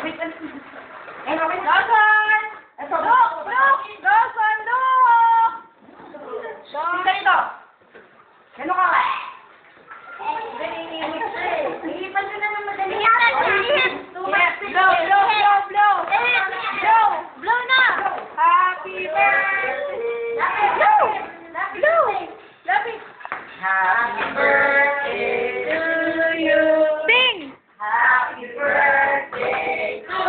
Wait, Dawson! Ito, look! Dawson, look! Tingnan ito. Gano'n ka? Iipan ko na ng madali. Blow na! Happy birthday! Blow! Happy birthday to you! Sing! Happy birthday to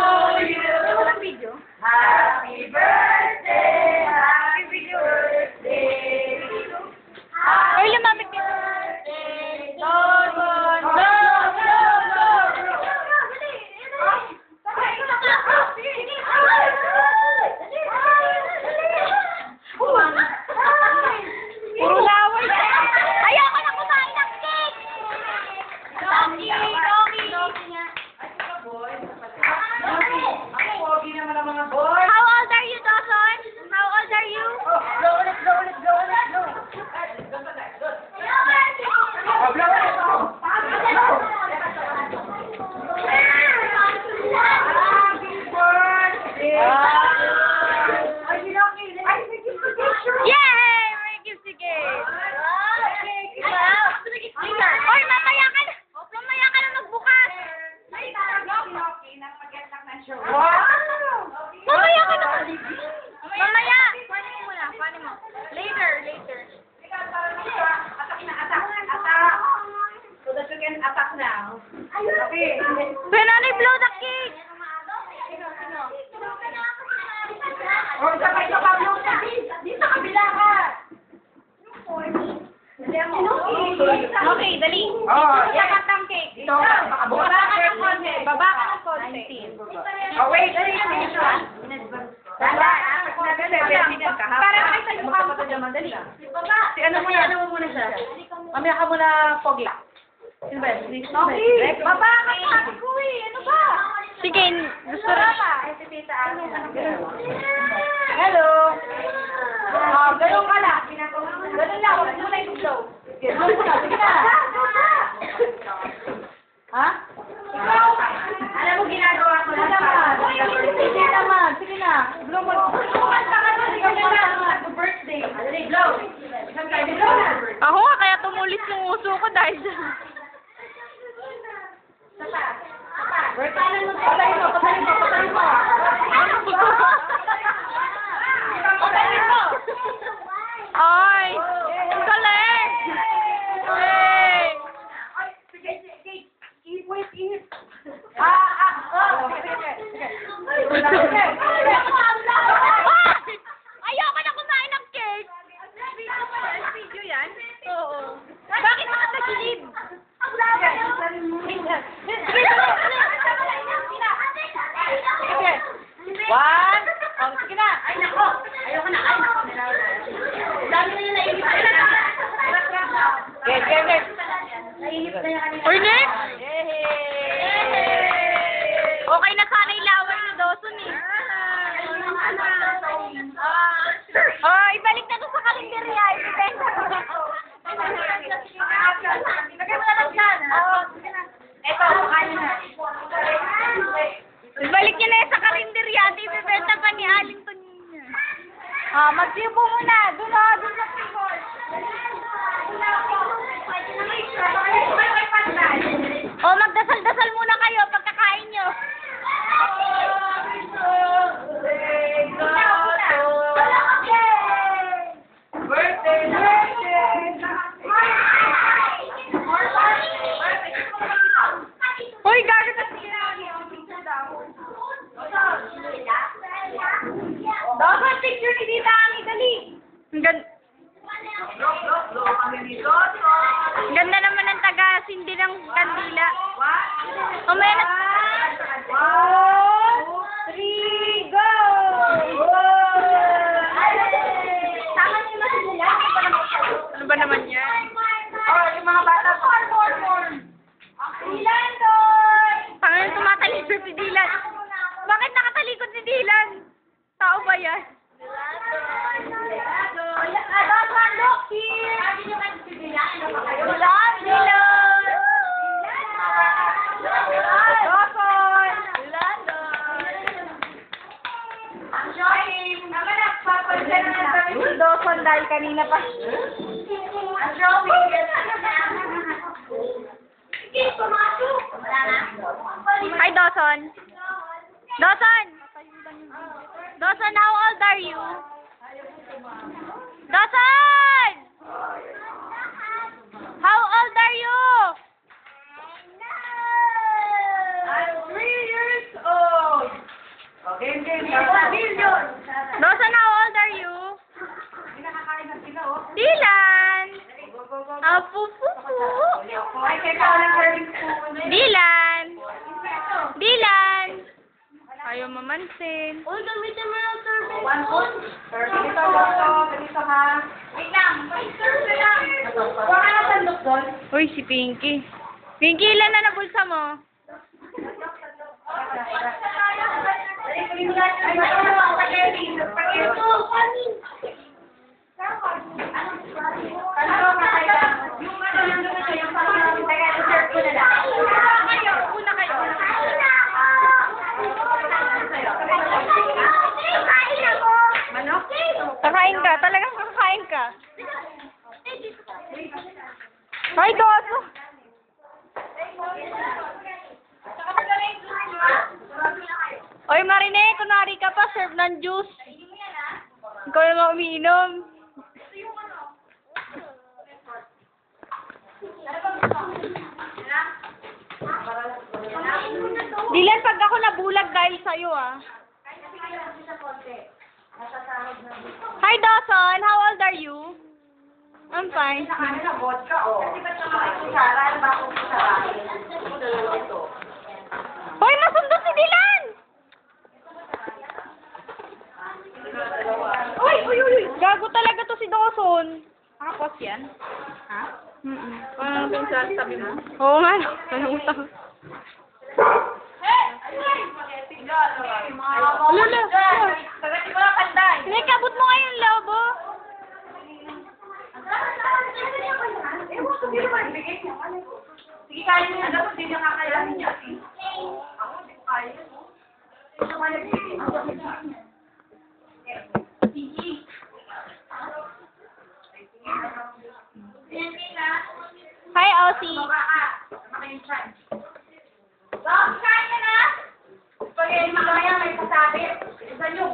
you! Walang video? Happy birthday! Happy birthday! Ay, lumamit dito. Puro laway. Ayoko na kumain ng cake. Doki. How old are you, Dawson? How old are you? Yay! May gift si Kate. Oy, mamaya ka na. Mamaya ka na magbukas. Mamaya ka na. Mamaya. Paano mo muna? Paano mo? Later. So that you can attack now. Okay. Nanay, blow the cake. O, sabay ka pa, blow ka. Dito sa kabila ka. Okay, dali. Sakat ang cake. Baba ka ng konti. Baba ka ng konti. Oh, wait. Dali. Para may tayo ka mo. Dali. Si ano mo muna siya. Mamaya ka muna, Pogi. Sino ba yan? Okay. Baba ka sa ko eh. Ano ba? Sige, gusto rin. Hello. Ganun ka lang. Ganun lang. Huwag mo na i-blow. Sige na. Ha? Alam mo, ginagawa ko lang. Sige na. Blow mo. Birthday. Blow. Ako nga, kaya tumulis yung uso ko dahil dyan. Patayin mo. Ay! Ang galing! Hey! Wait. Ay! Ayoko na kumain ng cake! Video yan? Oo. Bakit nakatagilid? One. Sige na. Ay, nako. Ayoko na. Dami na yung nainip. Get. Nainip na yan kanina. Uy, Nick! Okay na sana yung laway ni Dawson eh. Oh, ibalik na to sa kalendarya. Ibibenta ko. Lagay mo na lang dyan. Eto, kain na. Ibalik niya na yan sa kalendarya. Ibibenta pa ni Alington niya. Mag-sibo muna. Doon na table. Oh, magdasal-dasal muna kayo pagkakain nyo. Hoy, gago na sila. Dapat picture ni Tita Ani, dali. Ang ganda naman ng taga-sindi ng kandila. Mamaya na. 1, 2, 3, go! Tama niyo na sila. Ano ba naman yan? Oh, yung mga bata. More. Ilan doon? Pangalan tumatalikod si Dylan. Bakit nakatalikod si Dylan? Tao ba yan? Look here! Sabi niyo kayo si Dylan. Dylan! Dawson dahil kanina pa. Ang drawing. Sige, pumasok. Wala na. Hi, Dawson. Dawson! Dawson, how old are you? Dawson! How old are you? I'm 3 years old. Okay, game. Dawson, how old are you? Nakakain na sila, oh. Dylan! Go, go, go. Apupupu! Ay, kaya ka ng serving spoon. Dylan! Dylan! Ayaw mamansin. Uy, gamitin mo yung serving One spoon. Serving ito, ganito ha. Wait lang. May serving lang. Huwag ka na sandok doon. Uy, si Pinky. Pinky, ilan na nabulsa mo? Kakain ka. Talagang kakain ka. Ay, Dawson! Oy, Marine, kunwari ka pa, serve ng juice. Ikaw naman umiinom. Dilan, pag ako nabulag dahil sa'yo, ah. Hi, Dawson. How old are you? I'm fine. Ano na, vodka, oh. Kasi ba't naman ay kusara? Ano ba akong kusara? Hoy, nasundo si Dilan! Uy, uy, uy! Gago talaga to si Dawson. Tapos yan? Ha? Ano yung sabi mo? Oo nga, nangutang. Lula! Tagati ko lang kanday. Hindi, kabot mo nga yung lobo. Sige, kaya niyo. Alam ko, hindi niya kakayanin niya. Ako, hindi ko kaya. Ito nga nagbigay. Hi, Aussie. Baka ka. Makayin siya. Dog, kain ka na? Pag-ibig mo kaya may pasabit. Isa niyo,